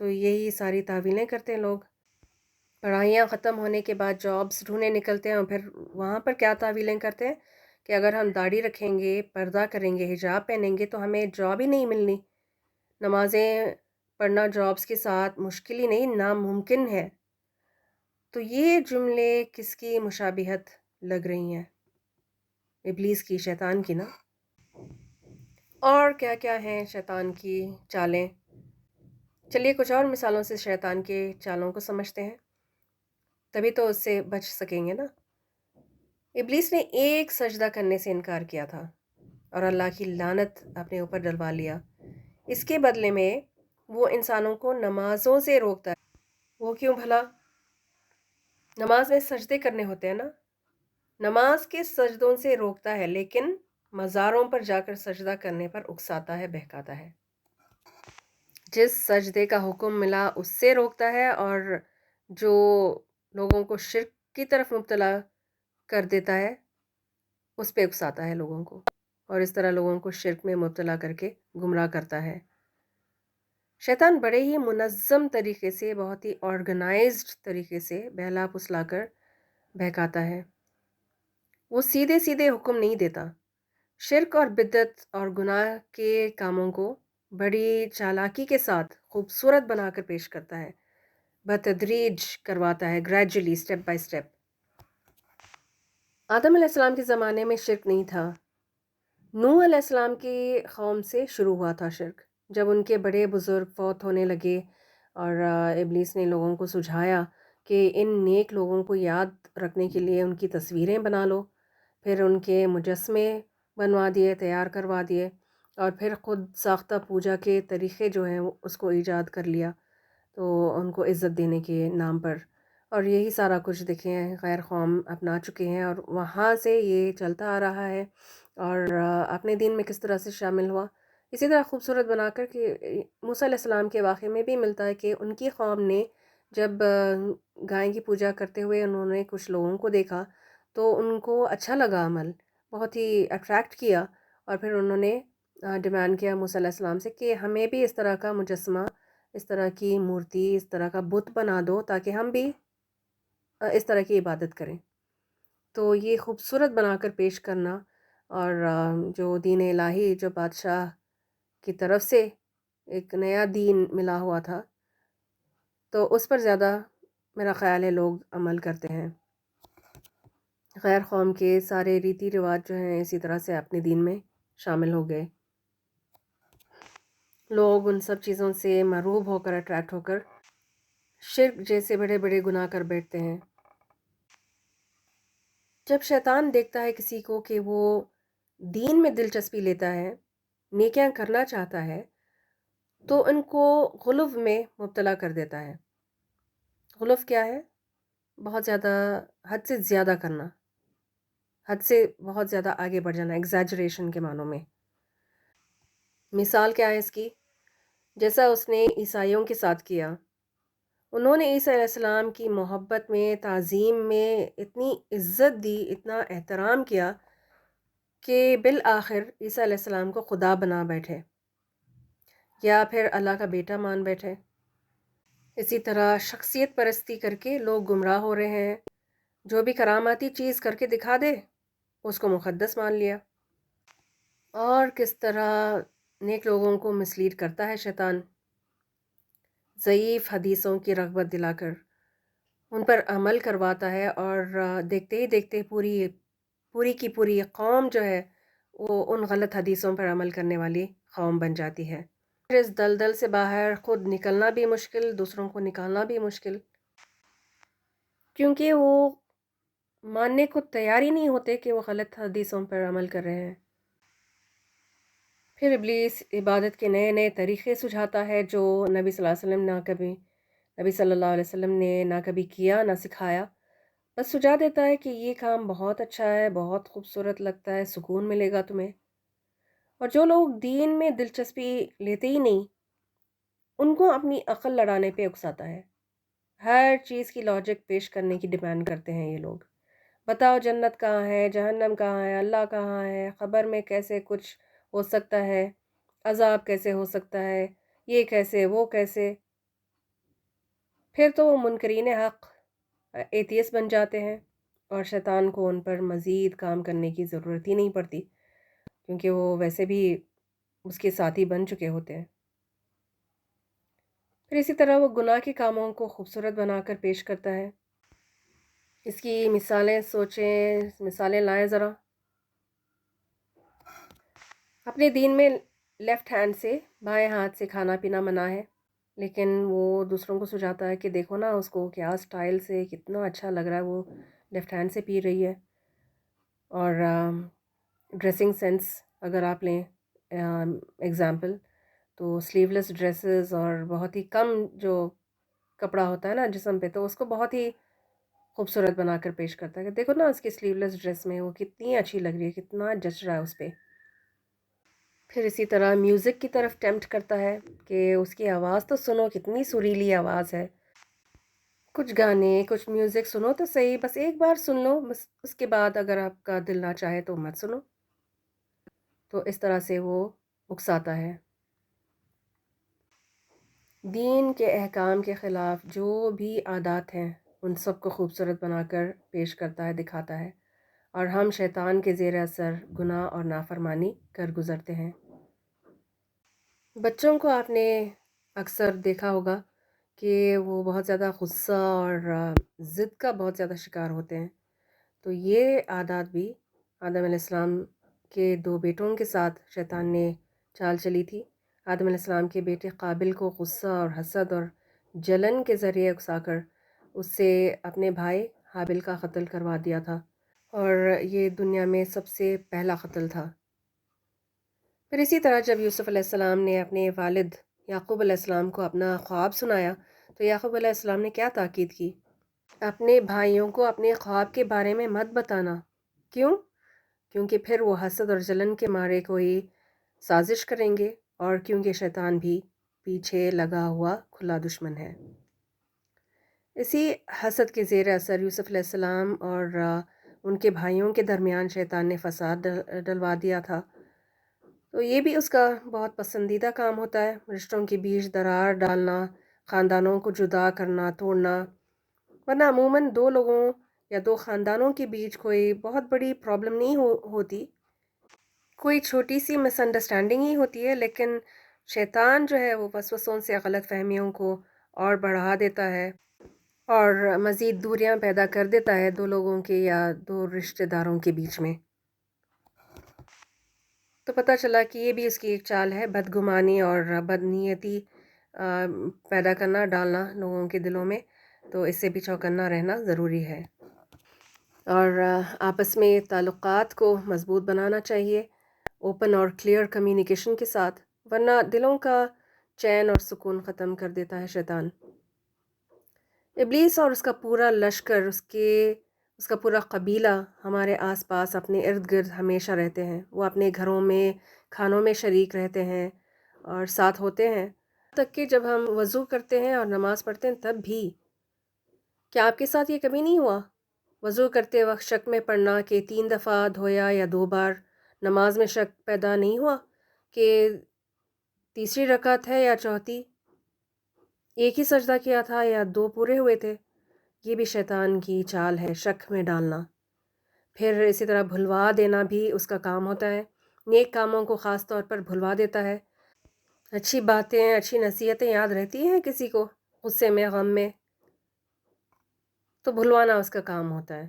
S1: تو یہی ساری تعویلیں کرتے ہیں لوگ۔ پڑھائیاں ختم ہونے کے بعد جابس ڈھونڈنے نکلتے ہیں، اور پھر وہاں پر کیا تعویلیں کرتے ہیں کہ اگر ہم داڑھی رکھیں گے، پردہ کریں گے، حجاب پہنیں گے تو ہمیں جاب ہی نہیں ملنی، نمازیں پڑھنا جابس کے ساتھ مشکل ہی نہیں، ناممکن ہے۔ تو یہ جملے کس کی مشابہت لگ رہی ہیں؟ ابلیس کی، شیطان کی نا۔ اور کیا کیا ہیں شیطان کی چالیں؟ چلیے کچھ اور مثالوں سے شیطان کے چالوں کو سمجھتے ہیں، تبھی تو اس سے بچ سکیں گے نا۔ ابلیس نے ایک سجدہ کرنے سے انکار کیا تھا اور اللہ کی لعنت اپنے اوپر ڈلوا لیا۔ اس کے بدلے میں وہ انسانوں کو نمازوں سے روکتا ہے۔ وہ کیوں بھلا؟ نماز میں سجدے کرنے ہوتے ہیں نا، نماز کے سجدوں سے روکتا ہے، لیکن مزاروں پر جا کر سجدہ کرنے پر اکساتا ہے، بہکاتا ہے۔ جس سجدے کا حکم ملا اس سے روکتا ہے، اور جو لوگوں کو شرک کی طرف مبتلا کر دیتا ہے اس پہ اکساتا ہے لوگوں کو، اور اس طرح لوگوں کو شرک میں مبتلا کر کے گمراہ کرتا ہے۔ شیطان بڑے ہی منظم طریقے سے، بہت ہی آرگنائزڈ طریقے سے بہلا پھسلا کر بہکاتا ہے۔ وہ سیدھے سیدھے حکم نہیں دیتا، شرک اور بدعت اور گناہ کے کاموں کو بڑی چالاکی کے ساتھ خوبصورت بنا کر پیش کرتا ہے، بتدریج کرواتا ہے، گریجولی، سٹیپ بائی سٹیپ۔ آدم علیہ السلام کے زمانے میں شرک نہیں تھا، نوح علیہ السلام کی قوم سے شروع ہوا تھا شرک، جب ان کے بڑے بزرگ فوت ہونے لگے اور ابلیس نے لوگوں کو سجھایا کہ ان نیک لوگوں کو یاد رکھنے کے لیے ان کی تصویریں بنا لو، پھر ان کے مجسمے بنوا دیے، تیار کروا دیے، اور پھر خود ساختہ پوجا کے طریقے جو ہیں اس کو ایجاد کر لیا، تو ان کو عزت دینے کے نام پر، اور یہی سارا کچھ دیکھیں غیر قوم اپنا چکے ہیں، اور وہاں سے یہ چلتا آ رہا ہے، اور اپنے دین میں کس طرح سے شامل ہوا۔ اسی طرح خوبصورت بنا کر کہ موسیٰ علیہ السلام کے واقعے میں بھی ملتا ہے کہ ان کی قوم نے جب گائے کی پوجا کرتے ہوئے انہوں نے کچھ لوگوں کو دیکھا تو ان کو اچھا لگا عمل، بہت ہی اٹریکٹ کیا، اور پھر انہوں نے ڈیمانڈ کیا موسیٰ علیہ السلام سے کہ ہمیں بھی اس طرح کا مجسمہ، اس طرح کی مورتی، اس طرح کا بت بنا دو تاکہ ہم بھی اس طرح کی عبادت کریں۔ تو یہ خوبصورت بنا کر پیش کرنا، اور جو دین الہی جو بادشاہ کی طرف سے ایک نیا دین ملا ہوا تھا، تو اس پر زیادہ میرا خیال ہے لوگ عمل کرتے ہیں۔ غیر قوم کے سارے ریتی رواج جو ہیں اسی طرح سے اپنے دین میں شامل ہو گئے، لوگ ان سب چیزوں سے مرعوب ہو کر، اٹریکٹ ہو کر شرک جیسے بڑے بڑے گناہ کر بیٹھتے ہیں۔ جب شیطان دیکھتا ہے کسی کو کہ وہ دین میں دلچسپی لیتا ہے، نیکیاں کرنا چاہتا ہے، تو ان کو غلو میں مبتلا کر دیتا ہے۔ غلو کیا ہے؟ بہت زیادہ، حد سے زیادہ کرنا، حد سے بہت زیادہ آگے بڑھ جانا، ایگزیجریشن کے معنوں میں۔ مثال کیا ہے اس کی؟ جیسا اس نے عیسائیوں کے ساتھ کیا، انہوں نے عیسیٰ علیہ السلام کی محبت میں، تعظیم میں اتنی عزت دی، اتنا احترام کیا کہ بالآخر عیسیٰ علیہ السلام کو خدا بنا بیٹھے، یا پھر اللہ کا بیٹا مان بیٹھے۔ اسی طرح شخصیت پرستی کر کے لوگ گمراہ ہو رہے ہیں، جو بھی کراماتی چیز کر کے دکھا دے اس کو مقدس مان لیا۔ اور کس طرح نیک لوگوں کو مسلیڈ کرتا ہے شیطان، ضعیف حدیثوں کی رغبت دلا کر ان پر عمل کرواتا ہے، اور دیکھتے ہی دیکھتے پوری کی پوری قوم جو ہے وہ ان غلط حدیثوں پر عمل کرنے والی قوم بن جاتی ہے۔ پھر اس دلدل سے باہر خود نکلنا بھی مشکل، دوسروں کو نکالنا بھی مشکل، کیونکہ وہ ماننے کو تیار ہی نہیں ہوتے کہ وہ غلط حدیثوں پر عمل کر رہے ہیں۔ پھر ابلیس عبادت کے نئے نئے طریقے سجھاتا ہے جو نبی صلی اللہ علیہ وسلم نبی صلی اللہ علیہ وسلم نے نہ کبھی کیا نہ سکھایا، بس سجھا دیتا ہے کہ یہ کام بہت اچھا ہے، بہت خوبصورت لگتا ہے، سکون ملے گا تمہیں۔ اور جو لوگ دین میں دلچسپی لیتے ہی نہیں، ان کو اپنی عقل لڑانے پہ اکساتا ہے، ہر چیز کی لاجک پیش کرنے کی ڈیمانڈ کرتے ہیں یہ لوگ۔ بتاؤ جنت کہاں ہے، جہنم کہاں ہے، اللہ کہاں ہے، خبر میں کیسے کچھ ہو سکتا ہے، عذاب کیسے ہو سکتا ہے، یہ کیسے، وہ کیسے۔ پھر تو وہ منکرین حق ایتھیس بن جاتے ہیں، اور شیطان کو ان پر مزید کام کرنے کی ضرورت ہی نہیں پڑتی، کیونکہ وہ ویسے بھی اس کے ساتھی بن چکے ہوتے ہیں۔ پھر اسی طرح وہ گناہ کے کاموں کو خوبصورت بنا کر پیش کرتا ہے۔ اس کی مثالیں سوچیں، مثالیں لائیں ذرا۔ اپنے دین میں لیفٹ ہینڈ سے، بائیں ہاتھ سے کھانا پینا منع ہے، لیکن وہ دوسروں کو سجھاتا ہے کہ دیکھو نا اس کو کیا سٹائل سے، کتنا اچھا لگ رہا ہے، وہ لیفٹ ہینڈ سے پی رہی ہے۔ اور ڈریسنگ سینس اگر آپ لیں ایگزامپل، تو سلیو لیس ڈریسز اور بہت ہی کم جو کپڑا ہوتا ہے نا جسم پہ، تو اس کو بہت ہی خوبصورت بنا کر پیش کرتا ہے کہ دیکھو نا اس کی سلیو لیس ڈریس میں وہ کتنی اچھی لگ رہی ہے، کتنا جچ رہا ہے اس پہ۔ پھر اسی طرح میوزک کی طرف ٹیمپٹ کرتا ہے کہ اس کی آواز تو سنو، کتنی سریلی آواز ہے، کچھ گانے کچھ میوزک سنو تو صحیح، بس ایک بار سن لو، بس اس کے بعد اگر آپ کا دل نہ چاہے تو مت سنو. تو اس طرح سے وہ اکساتا ہے. دین کے احکام کے خلاف جو بھی عادات ہیں ان سب کو خوبصورت بنا کر پیش کرتا ہے، دکھاتا ہے، اور ہم شیطان کے زیر اثر گناہ اور نافرمانی کر گزرتے ہیں. بچوں کو آپ نے اکثر دیکھا ہوگا کہ وہ بہت زیادہ غصہ اور ضد کا بہت زیادہ شکار ہوتے ہیں. تو یہ عادات بھی آدم علیہ السلام کے دو بیٹوں کے ساتھ شیطان نے چال چلی تھی. آدم علیہ السلام کے بیٹے قابل کو غصہ اور حسد اور جلن کے ذریعے اکسا کر اس سے اپنے بھائی حابل کا قتل کروا دیا تھا، اور یہ دنیا میں سب سے پہلا قتل تھا. پھر اسی طرح جب یوسف علیہ السلام نے اپنے والد یعقوب علیہ السلام کو اپنا خواب سنایا تو یعقوب علیہ السلام نے کیا تاکید کی؟ اپنے بھائیوں کو اپنے خواب کے بارے میں مت بتانا. کیوں؟ کیونکہ پھر وہ حسد اور جلن کے مارے کوئی سازش کریں گے، اور کیونکہ شیطان بھی پیچھے لگا ہوا کھلا دشمن ہے. اسی حسد کے زیر اثر یوسف علیہ السلام اور ان کے بھائیوں کے درمیان شیطان نے فساد ڈلوا دیا تھا. تو یہ بھی اس کا بہت پسندیدہ کام ہوتا ہے، رشتوں کے بیچ درار ڈالنا، خاندانوں کو جدا کرنا، توڑنا. ورنہ عموماً دو لوگوں یا دو خاندانوں کے بیچ کوئی بہت بڑی پرابلم نہیں ہوتی، کوئی چھوٹی سی مس انڈرسٹینڈنگ ہی ہوتی ہے، لیکن شیطان جو ہے وہ وسوسوں سے غلط فہمیوں کو اور بڑھا دیتا ہے اور مزید دوریاں پیدا کر دیتا ہے دو لوگوں کے یا دو رشتہ داروں کے بیچ میں. تو پتہ چلا کہ یہ بھی اس کی ایک چال ہے، بدگمانی اور بدنیتی پیدا کرنا، ڈالنا لوگوں کے دلوں میں. تو اس سے بھی چوکنا رہنا ضروری ہے، اور آپس میں تعلقات کو مضبوط بنانا چاہیے اوپن اور کلیئر کمیونیکیشن کے ساتھ، ورنہ دلوں کا چین اور سکون ختم کر دیتا ہے شیطان. ابلیس اور اس کا پورا لشکر، اس کا پورا قبیلہ ہمارے آس پاس اپنے ارد گرد ہمیشہ رہتے ہیں. وہ اپنے گھروں میں کھانوں میں شریک رہتے ہیں اور ساتھ ہوتے ہیں، تک کہ جب ہم وضو کرتے ہیں اور نماز پڑھتے ہیں تب بھی. کیا آپ کے ساتھ یہ کبھی نہیں ہوا؟ وضو کرتے وقت شک میں پڑنا کہ 3 دفعہ دھویا یا 2 بار، نماز میں شک پیدا نہیں ہوا کہ تیسری رکعت ہے یا چوتھی، ایک ہی سجدہ کیا تھا یا 2 پورے ہوئے تھے؟ یہ بھی شیطان کی چال ہے، شک میں ڈالنا. پھر اسی طرح بھلوا دینا بھی اس کا کام ہوتا ہے، نیک کاموں کو خاص طور پر بھلوا دیتا ہے. اچھی باتیں، اچھی نصیحتیں یاد رہتی ہیں کسی کو غصے میں، غم میں، تو بھلوانا اس کا کام ہوتا ہے.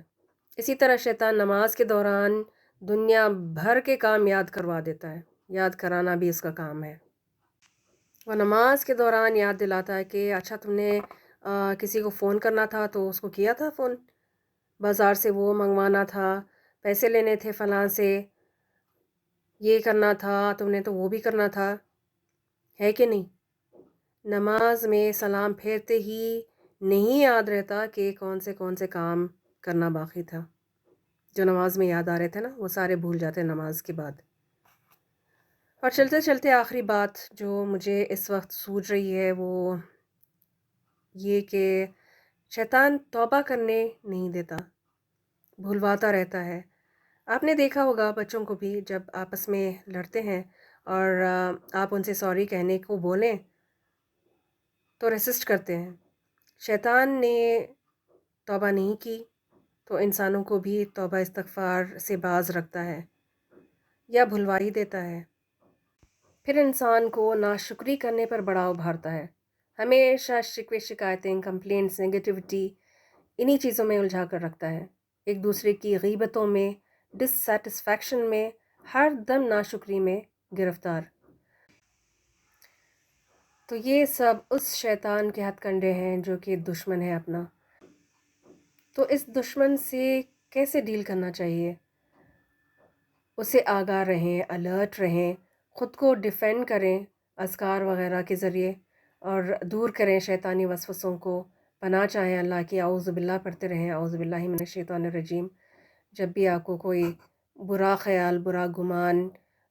S1: اسی طرح شیطان نماز کے دوران دنیا بھر کے کام یاد کروا دیتا ہے، یاد کرانا بھی اس کا کام ہے. وہ نماز کے دوران یاد دلاتا ہے کہ اچھا تم نے کسی کو فون کرنا تھا تو اس کو کیا تھا فون، بازار سے وہ منگوانا تھا، پیسے لینے تھے فلاں سے، یہ کرنا تھا تم نے تو وہ بھی کرنا تھا، ہے کہ نہیں؟ نماز میں سلام پھیرتے ہی نہیں یاد رہتا کہ کون سے کام کرنا باقی تھا. جو نماز میں یاد آ رہے تھے نا وہ سارے بھول جاتے ہیں نماز کے بعد. اور چلتے چلتے آخری بات جو مجھے اس وقت سوچ رہی ہے وہ یہ کہ شیطان توبہ کرنے نہیں دیتا، بھلواتا رہتا ہے. آپ نے دیکھا ہوگا بچوں کو بھی جب آپس میں لڑتے ہیں اور آپ ان سے سوری کہنے کو بولیں تو ریسسٹ کرتے ہیں. شیطان نے توبہ نہیں کی تو انسانوں کو بھی توبہ استغفار سے باز رکھتا ہے یا بھلوا ہی دیتا ہے. پھر انسان کو ناشکری کرنے پر بڑا ابھارتا ہے، ہمیشہ شکوے شکایتیں، کمپلینٹس، نگیٹیوٹی انہی چیزوں میں الجھا کر رکھتا ہے، ایک دوسرے کی غیبتوں میں، ڈس سیٹسفیکشن میں، ہر دم ناشکری میں گرفتار. تو یہ سب اس شیطان کے ہتھ کنڈے ہیں جو کہ دشمن ہے اپنا. تو اس دشمن سے کیسے ڈیل کرنا چاہیے؟ اسے آگاہ رہیں، الرٹ رہیں، خود کو ڈیفینڈ کریں اذکار وغیرہ کے ذریعے، اور دور کریں شیطانی وسوسوں کو، پناہ چاہیں اللہ کی، اعوذ باللہ پڑھتے رہیں، اعوذ باللہ من الشیطان الرجیم. جب بھی آپ کو کوئی برا خیال، برا گمان،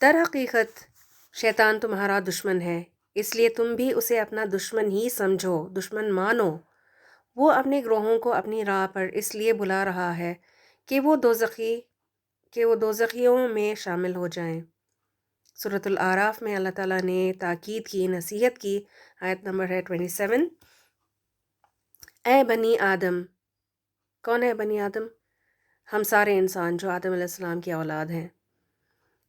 S1: در حقیقت شیطان تمہارا دشمن ہے، اس لیے تم بھی اسے اپنا دشمن ہی سمجھو، دشمن مانو۔ وہ اپنے گروہوں کو اپنی راہ پر اس لیے بلا رہا ہے کہ وہ دوزخیوں میں شامل ہو جائیں۔ سورۃ الاعراف میں اللہ تعالیٰ نے تاکید کی، نصیحت کی، آیت نمبر ہے 27۔ اے بنی آدم، کون ہے بنی آدم؟ ہم سارے انسان جو آدم علیہ السلام کی اولاد ہیں۔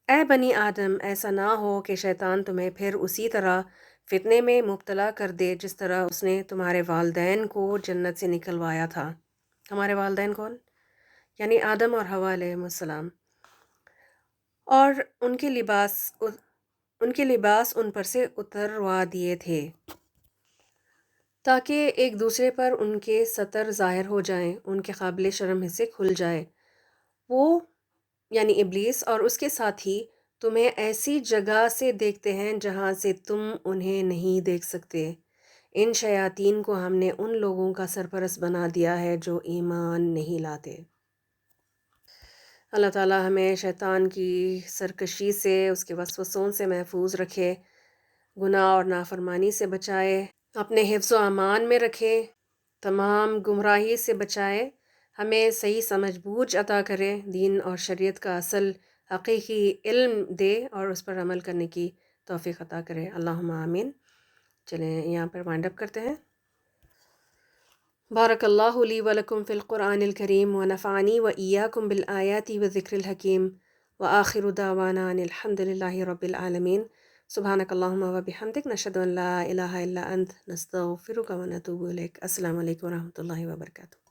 S1: اے بنی آدم، ایسا نہ ہو کہ شیطان تمہیں پھر اسی طرح فتنے میں مبتلا کر دے جس طرح اس نے تمہارے والدین کو جنت سے نکلوایا تھا۔ ہمارے والدین کون؟ یعنی آدم اور حوا علیہ السلام۔ اور ان کے لباس ان پر سے اتروا دیے تھے تاکہ ایک دوسرے پر ان کے ستر ظاہر ہو جائیں، ان کے قابل شرم حصے کھل جائے۔ وہ یعنی ابلیس اور اس کے ساتھی تمہیں ایسی جگہ سے دیکھتے ہیں جہاں سے تم انہیں نہیں دیکھ سکتے۔ ان شیاطین کو ہم نے ان لوگوں کا سرپرست بنا دیا ہے جو ایمان نہیں لاتے۔ اللہ تعالیٰ ہمیں شیطان کی سرکشی سے، اس کے وسوسوں سے محفوظ رکھے، گناہ اور نافرمانی سے بچائے، اپنے حفظ و امان میں رکھے، تمام گمراہی سے بچائے، ہمیں صحیح سمجھ بوجھ عطا کرے، دین اور شریعت کا اصل حقیقی علم دے اور اس پر عمل کرنے کی توفیق عطا کرے۔ اللہم آمین۔ چلیں یہاں پر وائنڈ اپ کرتے ہیں۔ بارک اللہ لی ولکم فی القرآن الکریم ونفعنی وإیاکم بالآیات والذکر الحکیم وآخر دعوانا ان الحمد للہ رب العالمین۔ سبحانک اللہم وبحمدک، نشہد ان لا الہ الا انت، نستغفرک ونتوب الیک۔ السلام علیکم ورحمۃ اللہ وبرکاتہ۔